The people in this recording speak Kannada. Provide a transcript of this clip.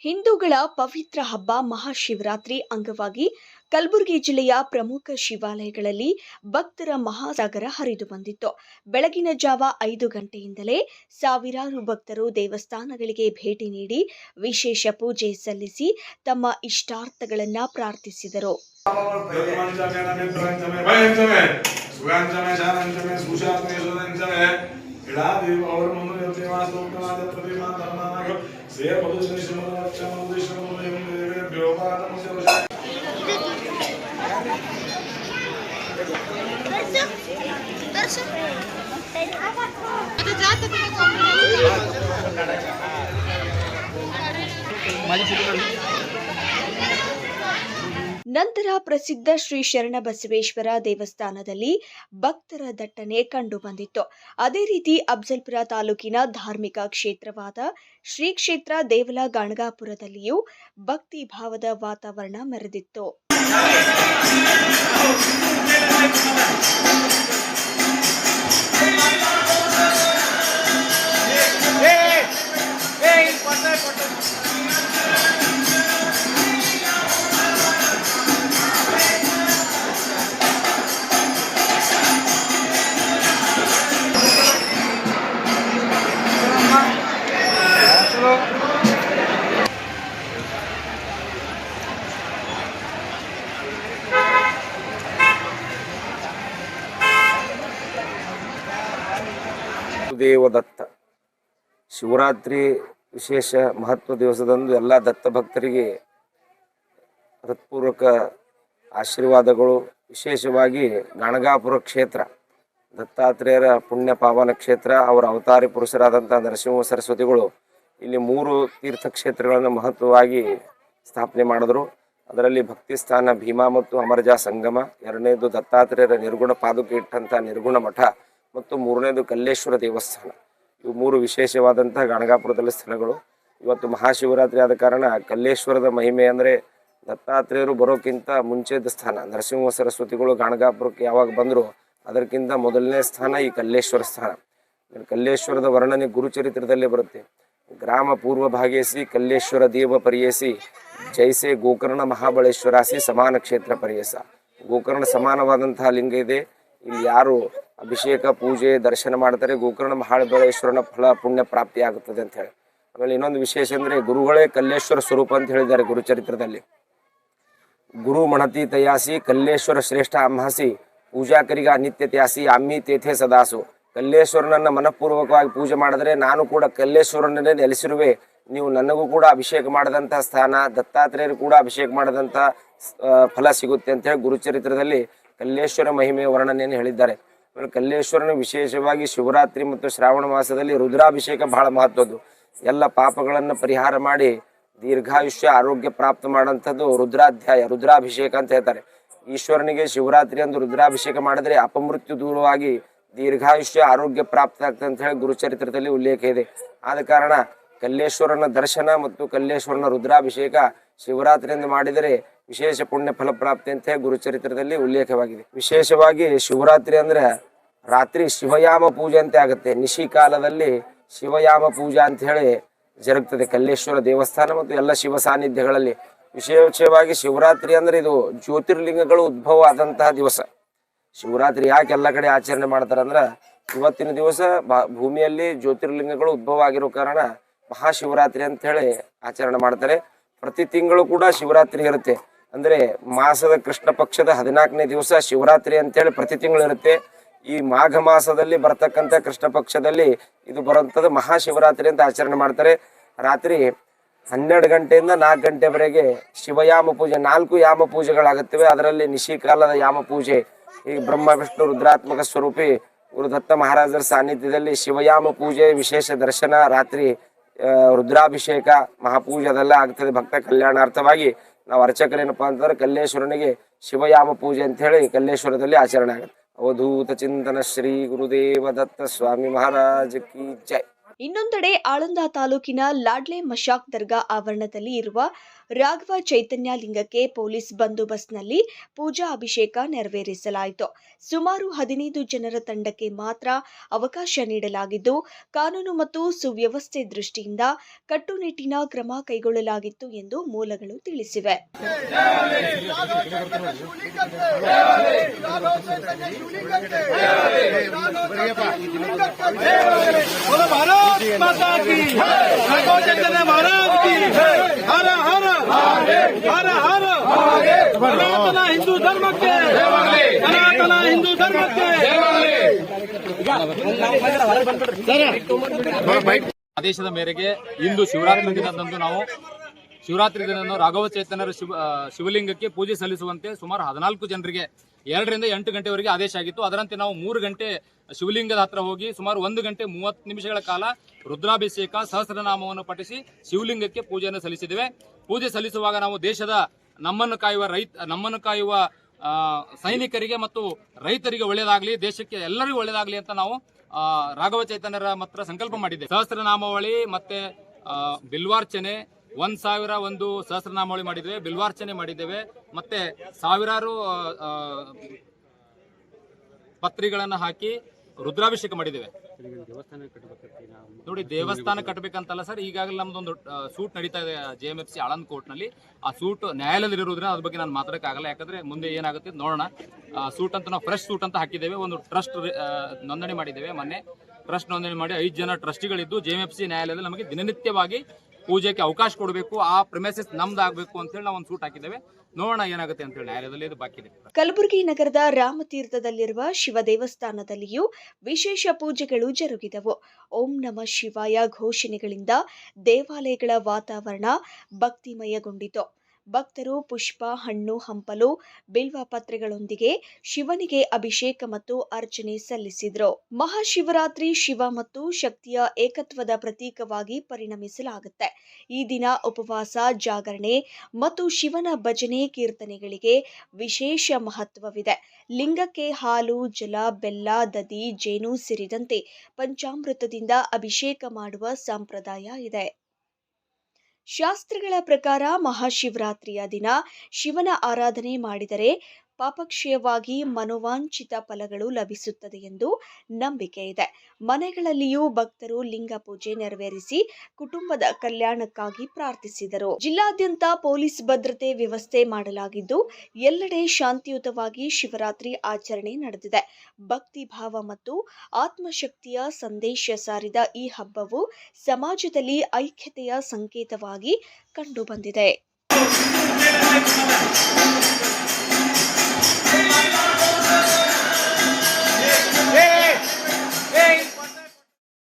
ಹಿಂದೂಗಳ ಪವಿತ್ರ ಹಬ್ಬ ಮಹಾಶಿವರಾತ್ರಿ ಅಂಗವಾಗಿ ಕಲಬುರಗಿ ಜಿಲ್ಲೆಯ ಪ್ರಮುಖ ಶಿವಾಲಯಗಳಲ್ಲಿ ಭಕ್ತರ ಮಹಾಸಾಗರ ಹರಿದು ಬಂದಿತ್ತು. ಬೆಳಗಿನ ಜಾವ 5 ಗಂಟೆಯಿಂದಲೇ ಸಾವಿರಾರು ಭಕ್ತರು ದೇವಸ್ಥಾನಗಳಿಗೆ ಭೇಟಿ ನೀಡಿ ವಿಶೇಷ ಪೂಜೆ ಸಲ್ಲಿಸಿ ತಮ್ಮ ಇಷ್ಟಾರ್ಥಗಳನ್ನು ಪ್ರಾರ್ಥಿಸಿದರು. ನಂತರ ಪ್ರಸಿದ್ಧ ಶ್ರೀ ಶರಣಬಸವೇಶ್ವರ ದೇವಸ್ಥಾನದಲ್ಲಿ ಭಕ್ತರ ದಟ್ಟಣೆ ಕಂಡು ಬಂದಿತ್ತು. ಅದೇ ರೀತಿ ಅಫಜಲ್ಪುರ ತಾಲೂಕಿನ ಧಾರ್ಮಿಕ ಕ್ಷೇತ್ರವಾದ ಶ್ರೀ ಕ್ಷೇತ್ರ ದೇವಲ ಗಣಗಾಪುರದಲ್ಲಿಯೂ ಭಕ್ತಿ ಭಾವದ ವಾತಾವರಣ ಮೆರೆದಿತ್ತು. ದೇವದತ್ತ ಶಿವರಾತ್ರಿ ವಿಶೇಷ ಮಹತ್ವ ದಿವಸದಂದು ಎಲ್ಲ ದತ್ತ ಭಕ್ತರಿಗೆ ಹೃತ್ಪೂರ್ವಕ ಆಶೀರ್ವಾದಗಳು. ವಿಶೇಷವಾಗಿ ಗಣಗಾಪುರ ಕ್ಷೇತ್ರ ದತ್ತಾತ್ರೇಯರ ಪುಣ್ಯ ಪಾವನ ಕ್ಷೇತ್ರ. ಅವರ ಅವತಾರಿ ಪುರುಷರಾದಂಥ ನರಸಿಂಹ ಸರಸ್ವತಿಗಳು ಇಲ್ಲಿ 3 ತೀರ್ಥಕ್ಷೇತ್ರಗಳನ್ನು ಮಹತ್ವವಾಗಿ ಸ್ಥಾಪನೆ ಮಾಡಿದ್ರು. ಅದರಲ್ಲಿ ಭಕ್ತಿ ಸ್ಥಾನ ಭೀಮಾ ಮತ್ತು ಅಮರಜಾ ಸಂಗಮ, 2ನೇದು ದತ್ತಾತ್ರೇಯರ ನಿರ್ಗುಣ ಪಾದುಕೆ ಇಟ್ಟಂಥ ನಿರ್ಗುಣ ಮಠ ಮತ್ತು 3ನೇದು ಕಲ್ಲೇಶ್ವರ ದೇವಸ್ಥಾನ. ಇವು 3 ವಿಶೇಷವಾದಂಥ ಗಣಗಾಪುರದಲ್ಲಿ ಸ್ಥಳಗಳು. ಇವತ್ತು ಮಹಾಶಿವರಾತ್ರಿ ಆದ ಕಾರಣ ಕಲ್ಲೇಶ್ವರದ ಮಹಿಮೆ ಅಂದರೆ ದತ್ತಾತ್ರೇಯರು ಬರೋಕ್ಕಿಂತ ಮುಂಚೆದ ಸ್ಥಾನ. ನರಸಿಂಹ ಸರಸ್ವತಿಗಳು ಗಣಗಾಪುರಕ್ಕೆ ಯಾವಾಗ ಬಂದರು ಅದಕ್ಕಿಂತ ಮೊದಲನೇ ಸ್ಥಾನ ಈ ಕಲ್ಲೇಶ್ವರ ಸ್ಥಾನ. ಕಲ್ಲೇಶ್ವರದ ವರ್ಣನೆ ಗುರುಚರಿತ್ರದಲ್ಲೇ ಬರುತ್ತೆ. ಗ್ರಾಮ ಪೂರ್ವ ಭಾಗೇಸಿ ಕಲ್ಲೇಶ್ವರ ದೇವ ಪರಿಯೇಸಿ ಜೈಸೆ ಗೋಕರ್ಣ ಮಹಾಬಳೇಶ್ವರಾಸಿ ಸಮಾನ ಕ್ಷೇತ್ರ ಪರಿಯೇಸ. ಗೋಕರ್ಣ ಸಮಾನವಾದಂತಹ ಲಿಂಗ ಇದೆ. ಇಲ್ಲಿ ಯಾರು ಅಭಿಷೇಕ ಪೂಜೆ ದರ್ಶನ ಮಾಡ್ತಾರೆ ಗೋಕರ್ಣ ಮಹಾಬಳೇಶ್ವರನ ಫಲ ಪುಣ್ಯ ಪ್ರಾಪ್ತಿ ಆಗುತ್ತದೆ ಅಂತ ಹೇಳಿ. ಆಮೇಲೆ ಇನ್ನೊಂದು ವಿಶೇಷ ಅಂದರೆ ಗುರುಗಳೇ ಕಲ್ಲೇಶ್ವರ ಸ್ವರೂಪ ಅಂತ ಹೇಳಿದ್ದಾರೆ ಗುರುಚರಿತ್ರದಲ್ಲಿ. ಗುರು ಮಣತಿ ತಯಾಸಿ ಕಲ್ಲೇಶ್ವರ ಶ್ರೇಷ್ಠ ಅಮ್ಹಾಸಿ ಪೂಜಾಕರಿಗ ನಿತ್ಯ ತ್ಯಾಸಿ ಅಮ್ಮಿ ತೇಥೆ ಸದಾಸು. ಕಲ್ಲೇಶ್ವರನನ್ನು ಮನಪೂರ್ವಕವಾಗಿ ಪೂಜೆ ಮಾಡಿದ್ರೆ ನಾನು ಕೂಡ ಕಲ್ಲೇಶ್ವರನನ್ನೇ ನೆಲೆಸಿರುವೆ, ನೀವು ನನಗೂ ಕೂಡ ಅಭಿಷೇಕ ಮಾಡಿದಂಥ ಸ್ಥಾನ, ದತ್ತಾತ್ರೇಯರು ಕೂಡ ಅಭಿಷೇಕ ಮಾಡಿದಂಥ ಫಲ ಸಿಗುತ್ತೆ ಅಂತ ಹೇಳಿ ಗುರುಚರಿತ್ರದಲ್ಲಿ ಕಲ್ಲೇಶ್ವರ ಮಹಿಮೆಯ ವರ್ಣನೆಯನ್ನು ಹೇಳಿದ್ದಾರೆ. ಕಲ್ಲೇಶ್ವರನ ವಿಶೇಷವಾಗಿ ಶಿವರಾತ್ರಿ ಮತ್ತು ಶ್ರಾವಣ ಮಾಸದಲ್ಲಿ ರುದ್ರಾಭಿಷೇಕ ಬಹಳ ಮಹತ್ವದ್ದು. ಎಲ್ಲ ಪಾಪಗಳನ್ನು ಪರಿಹಾರ ಮಾಡಿ ದೀರ್ಘಾಯುಷ್ಯ ಆರೋಗ್ಯ ಪ್ರಾಪ್ತ ಮಾಡೋಂಥದ್ದು ರುದ್ರಾಧ್ಯಾಯ, ರುದ್ರಾಭಿಷೇಕ ಅಂತ ಹೇಳ್ತಾರೆ. ಈಶ್ವರನಿಗೆ ಶಿವರಾತ್ರಿ ಅಂದು ರುದ್ರಾಭಿಷೇಕ ಮಾಡಿದ್ರೆ ಅಪಮೃತ್ಯು ದೂರವಾಗಿ ದೀರ್ಘಾಯುಷ್ಯ ಆರೋಗ್ಯ ಪ್ರಾಪ್ತ ಆಗ್ತದೆ ಅಂತ ಹೇಳಿ ಗುರುಚರಿತ್ರದಲ್ಲಿ ಉಲ್ಲೇಖ ಇದೆ. ಆದ ಕಾರಣ ಕಲ್ಲೇಶ್ವರನ ದರ್ಶನ ಮತ್ತು ಕಲ್ಲೇಶ್ವರನ ರುದ್ರಾಭಿಷೇಕ ಶಿವರಾತ್ರಿಯಿಂದ ಮಾಡಿದರೆ ವಿಶೇಷ ಪುಣ್ಯ ಫಲಪ್ರಾಪ್ತಿ ಅಂತ ಹೇಳಿ ಗುರುಚರಿತ್ರದಲ್ಲಿ ಉಲ್ಲೇಖವಾಗಿದೆ. ವಿಶೇಷವಾಗಿ ಶಿವರಾತ್ರಿ ಅಂದ್ರೆ ರಾತ್ರಿ ಶಿವಯಾಮ ಪೂಜೆ ಅಂತ ಆಗುತ್ತೆ. ನಿಶಿ ಕಾಲದಲ್ಲಿ ಶಿವಯಾಮ ಪೂಜಾ ಅಂತ ಹೇಳಿ ಜರುಗ್ತದೆ ಕಲ್ಲೇಶ್ವರ ದೇವಸ್ಥಾನ ಮತ್ತು ಎಲ್ಲ ಶಿವ ಸಾನ್ನಿಧ್ಯಗಳಲ್ಲಿ. ವಿಶೇಷವಾಗಿ ಶಿವರಾತ್ರಿ ಅಂದ್ರೆ ಇದು ಜ್ಯೋತಿರ್ಲಿಂಗಗಳು ಉದ್ಭವ ಆದಂತಹ ದಿವಸ. ಶಿವರಾತ್ರಿ ಯಾಕೆ ಎಲ್ಲ ಕಡೆ ಆಚರಣೆ ಮಾಡ್ತಾರೆ ಅಂದ್ರೆ ಇವತ್ತಿನ ದಿವಸ ಭೂಮಿಯಲ್ಲಿ ಜ್ಯೋತಿರ್ಲಿಂಗಗಳು ಉದ್ಭವ ಆಗಿರೋ ಕಾರಣ ಮಹಾಶಿವರಾತ್ರಿ ಅಂತ ಹೇಳಿ ಆಚರಣೆ ಮಾಡ್ತಾರೆ. ಪ್ರತಿ ತಿಂಗಳು ಕೂಡ ಶಿವರಾತ್ರಿ ಇರುತ್ತೆ. ಅಂದ್ರೆ ಮಾಸದ ಕೃಷ್ಣ ಪಕ್ಷದ 14ನೇ ದಿವಸ ಶಿವರಾತ್ರಿ ಅಂತೇಳಿ ಪ್ರತಿ ತಿಂಗಳು ಇರುತ್ತೆ. ಈ ಮಾಘ ಮಾಸದಲ್ಲಿ ಬರ್ತಕ್ಕಂಥ ಕೃಷ್ಣ ಪಕ್ಷದಲ್ಲಿ ಇದು ಬರುವಂಥದ್ದು ಮಹಾಶಿವರಾತ್ರಿ ಅಂತ ಆಚರಣೆ ಮಾಡ್ತಾರೆ. ರಾತ್ರಿ 12 ಗಂಟೆಯಿಂದ 4 ಗಂಟೆವರೆಗೆ ಶಿವಯಾಮ ಪೂಜೆ 4 ಯಾಮ ಪೂಜೆಗಳಾಗುತ್ತವೆ. ಅದರಲ್ಲಿ ನಿಶಿಕಾಲದ ಯಾಮ ಪೂಜೆ ಈ ಬ್ರಹ್ಮ ವಿಷ್ಣು ರುದ್ರಾತ್ಮಕ ಸ್ವರೂಪಿ ಗುರುದತ್ತ ಮಹಾರಾಜರ ಸಾನ್ನಿಧ್ಯದಲ್ಲಿ ಶಿವಯಾಮ ಪೂಜೆ ವಿಶೇಷ ದರ್ಶನ, ರಾತ್ರಿ ರುದ್ರಾಭಿಷೇಕ ಮಹಾಪೂಜೆ ಅದೆಲ್ಲ ಆಗ್ತದೆ. ಭಕ್ತ ಕಲ್ಯಾಣಾರ್ಥವಾಗಿ ನಾವು ಅರ್ಚಕರೇನಪ್ಪ ಅಂತಂದ್ರೆ ಕಲ್ಲೇಶ್ವರನಿಗೆ ಶಿವಯಾಮ ಪೂಜೆ ಅಂತ ಹೇಳಿ ಕಲ್ಲೇಶ್ವರದಲ್ಲಿ ಆಚರಣೆ ಆಗುತ್ತೆ. ಅವಧೂತ ಚಿಂತನ ಶ್ರೀ ಗುರುದೇವ ದತ್ತ ಸ್ವಾಮಿ ಮಹಾರಾಜ್ ಕಿ ಜೈ. ಇನ್ನೊಂದೆಡೆ ಆಳಂದ ತಾಲೂಕಿನ ಲಾಡ್ಲೆ ಮಶಾಕ್ ದರ್ಗಾ ಆವರಣದಲ್ಲಿ ಇರುವ ರಾಘವ ಚೈತನ್ಯ ಲಿಂಗಕ್ಕೆ ಪೊಲೀಸ್ ಬಂದೋಬಸ್ತ್ನಲ್ಲಿ ಪೂಜಾ ಅಭಿಷೇಕ ನೆರವೇರಿಸಲಾಯಿತು. ಸುಮಾರು 15 ಜನರ ತಂಡಕ್ಕೆ ಮಾತ್ರ ಅವಕಾಶ ನೀಡಲಾಗಿದ್ದು, ಕಾನೂನು ಮತ್ತು ಸುವ್ಯವಸ್ಥೆ ದೃಷ್ಟಿಯಿಂದ ಕಟ್ಟುನಿಟ್ಟಿನ ಕ್ರಮ ಕೈಗೊಳ್ಳಲಾಗಿತ್ತು ಎಂದು ಮೂಲಗಳು ತಿಳಿಸಿವೆ. ಸನಾತನ ಹಿಂದೂ ಧರ್ಮಕ್ಕೆ ಸನಾತನ ಹಿಂದೂ ಧರ್ಮಕ್ಕೆ ಆದೇಶದ ಮೇರೆಗೆ ಇಂದು ಶಿವರಾತ್ರಿ ದಿನದಂದು ನಾವು ಶಿವರಾತ್ರಿ ದಿನದಂದು ರಾಘವ ಚೈತನ್ಯರ ಶಿವಲಿಂಗಕ್ಕೆ ಪೂಜೆ ಸಲ್ಲಿಸುವಂತೆ ಸುಮಾರು 14 ಜನರಿಗೆ 2 ರಿಂದ 8 ಗಂಟೆವರೆಗೆ ಆದೇಶ ಆಗಿತ್ತು. ಅದರಂತೆ ನಾವು 3 ಗಂಟೆ ಶಿವಲಿಂಗದ ಹತ್ರ ಹೋಗಿ ಸುಮಾರು 1 ಗಂಟೆ 30 ನಿಮಿಷಗಳ ಕಾಲ ರುದ್ರಾಭಿಷೇಕ ಸಹಸ್ರನಾಮವನ್ನು ಪಠಿಸಿ ಶಿವಲಿಂಗಕ್ಕೆ ಪೂಜೆಯನ್ನು ಸಲ್ಲಿಸಿದ್ದೇವೆ. ಪೂಜೆ ಸಲ್ಲಿಸುವಾಗ ನಾವು ದೇಶದ ನಮ್ಮನ್ನು ಕಾಯುವ ಸೈನಿಕರಿಗೆ ಮತ್ತು ರೈತರಿಗೆ ಒಳ್ಳೆಯದಾಗಲಿ, ದೇಶಕ್ಕೆ ಎಲ್ಲರಿಗೂ ಒಳ್ಳೆಯದಾಗಲಿ ಅಂತ ನಾವು ರಾಘವ ಚೈತನ್ಯರ ಮಾತ್ರ ಸಂಕಲ್ಪ ಮಾಡಿದ್ದೇವೆ. ಸಹಸ್ರನಾಮಾವಳಿ ಮತ್ತೆ ಬಿಲ್ವಾರ್ಚನೆ 1001 ಸಹಸ್ರನಾಮಾವಳಿ ಮಾಡಿದ್ದೇವೆ, ಬಿಲ್ವಾರ್ಚನೆ ಮಾಡಿದ್ದೇವೆ, ಮತ್ತೆ ಸಾವಿರಾರು ಪತ್ರಿಗಳನ್ನು ಹಾಕಿ ರುದ್ರಾಭಿಷೇಕ ಮಾಡಿದ್ದೇವೆ. ನೋಡಿ, ದೇವಸ್ಥಾನ ಕಟ್ಟಬೇಕಂತಲ್ಲ ಸರ್, ಈಗಾಗಲೇ ನಮ್ದೊಂದು ಸೂಟ್ ನಡೀತಾ ಇದೆ JMFC ಆಳಂದ್ ಕೋರ್ಟ್ ನಲ್ಲಿ. ಆ ಸೂಟ್ ನ್ಯಾಯಾಲಯದಲ್ಲಿ ಇರೋದ್ರಿಂದ ಅದ್ರ ಬಗ್ಗೆ ನಾನು ಮಾತಾಡಕ್ಕಾಗಲ್ಲ, ಯಾಕಂದ್ರೆ ಮುಂದೆ ಏನಾಗುತ್ತೆ ನೋಡೋಣ. ಸೂಟ್ ಅಂತ ನಾವು ಫ್ರೆಶ್ ಸೂಟ್ ಅಂತ ಹಾಕಿದ್ದೇವೆ. ಒಂದು ಟ್ರಸ್ಟ್ ನೋಂದಣಿ ಮಾಡಿದ್ದೇವೆ. ಮೊನ್ನೆ ಟ್ರಸ್ಟ್ ನೋಂದಣಿ ಮಾಡಿ 5 ಜನ ಟ್ರಸ್ಟಿಗಳಿದ್ದು JMFC ನ್ಯಾಯಾಲಯದಲ್ಲಿ ನಮಗೆ ದಿನನಿತ್ಯವಾಗಿ ಪೂಜೆಗೆ ಅವಕಾಶ ಕೊಡಬೇಕು, ಆ ಪ್ರಿಮೈಸಸ್ ನಮ್ದಾಗಬೇಕು ಅಂತ ಹೇಳಿ ನಾವು ಒಂದು ಸೂಟ್ ಹಾಕಿದ್ದೇವೆ. ನೋಡೋಣ ಏನಾಗುತ್ತೆ ಅಂತ ಹೇಳಿ ನ್ಯಾಯಾಲಯದಲ್ಲಿ ಇದು ಬಾಕಿ ಇದೆ. ಕಲಬುರಗಿ ನಗರದ ರಾಮತೀರ್ಥದಲ್ಲಿರುವ ಶಿವ ದೇವಸ್ಥಾನದಲ್ಲಿಯೂ ವಿಶೇಷ ಪೂಜೆಗಳು ಜರುಗಿದವು. ಓಂ ನಮಃ ಶಿವಾಯ ಘೋಷಣೆಗಳಿಂದ ದೇವಾಲಯಗಳ ವಾತಾವರಣ ಭಕ್ತಿಮಯಗೊಂಡಿತು. ಭಕ್ತರು ಪುಷ್ಪ, ಹಣ್ಣು, ಹಂಪಲು, ಬಿಲ್ವ ಪತ್ರೆಗಳೊಂದಿಗೆ ಶಿವನಿಗೆ ಅಭಿಷೇಕ ಮತ್ತು ಅರ್ಚನೆ ಸಲ್ಲಿಸಿದರು. ಮಹಾಶಿವರಾತ್ರಿ ಶಿವ ಮತ್ತು ಶಕ್ತಿಯ ಏಕತ್ವದ ಪ್ರತೀಕವಾಗಿ ಪರಿಣಮಿಸಲಾಗುತ್ತೆ. ಈ ದಿನ ಉಪವಾಸ, ಜಾಗರಣೆ ಮತ್ತು ಶಿವನ ಭಜನೆ ಕೀರ್ತನೆಗಳಿಗೆ ವಿಶೇಷ ಮಹತ್ವವಿದೆ. ಲಿಂಗಕ್ಕೆ ಹಾಲು, ಜಲ, ಬೆಲ್ಲ, ದದಿ, ಜೇನು ಸೇರಿದಂತೆ ಪಂಚಾಮೃತದಿಂದ ಅಭಿಷೇಕ ಮಾಡುವ ಸಂಪ್ರದಾಯ ಇದೆ. ಶಾಸ್ತ್ರಗಳ ಪ್ರಕಾರ ಮಹಾಶಿವರಾತ್ರಿಯ ದಿನ ಶಿವನ ಆರಾಧನೆ ಮಾಡಿದರೆ ಪಾಪಕ್ಷಯವಾಗಿ ಮನೋವಾಂಛಿತ ಫಲಗಳು ಲಭಿಸುತ್ತದೆ ಎಂದು ನಂಬಿಕೆ ಇದೆ. ಮನೆಗಳಲ್ಲಿಯೂ ಭಕ್ತರು ಲಿಂಗ ಪೂಜೆ ನೆರವೇರಿಸಿ ಕುಟುಂಬದ ಕಲ್ಯಾಣಕ್ಕಾಗಿ ಪ್ರಾರ್ಥಿಸಿದರು. ಜಿಲ್ಲಾದ್ಯಂತ ಪೊಲೀಸ್ ಭದ್ರತೆ ವ್ಯವಸ್ಥೆ ಮಾಡಲಾಗಿದ್ದು, ಎಲ್ಲೆಡೆ ಶಾಂತಿಯುತವಾಗಿ ಶಿವರಾತ್ರಿ ಆಚರಣೆ ನಡೆದಿದೆ. ಭಕ್ತಿ ಭಾವ ಮತ್ತು ಆತ್ಮಶಕ್ತಿಯ ಸಂದೇಶ ಸಾರಿದ ಈ ಹಬ್ಬವು ಸಮಾಜದಲ್ಲಿ ಐಕ್ಯತೆಯ ಸಂಕೇತವಾಗಿ ಕಂಡುಬಂದಿದೆ.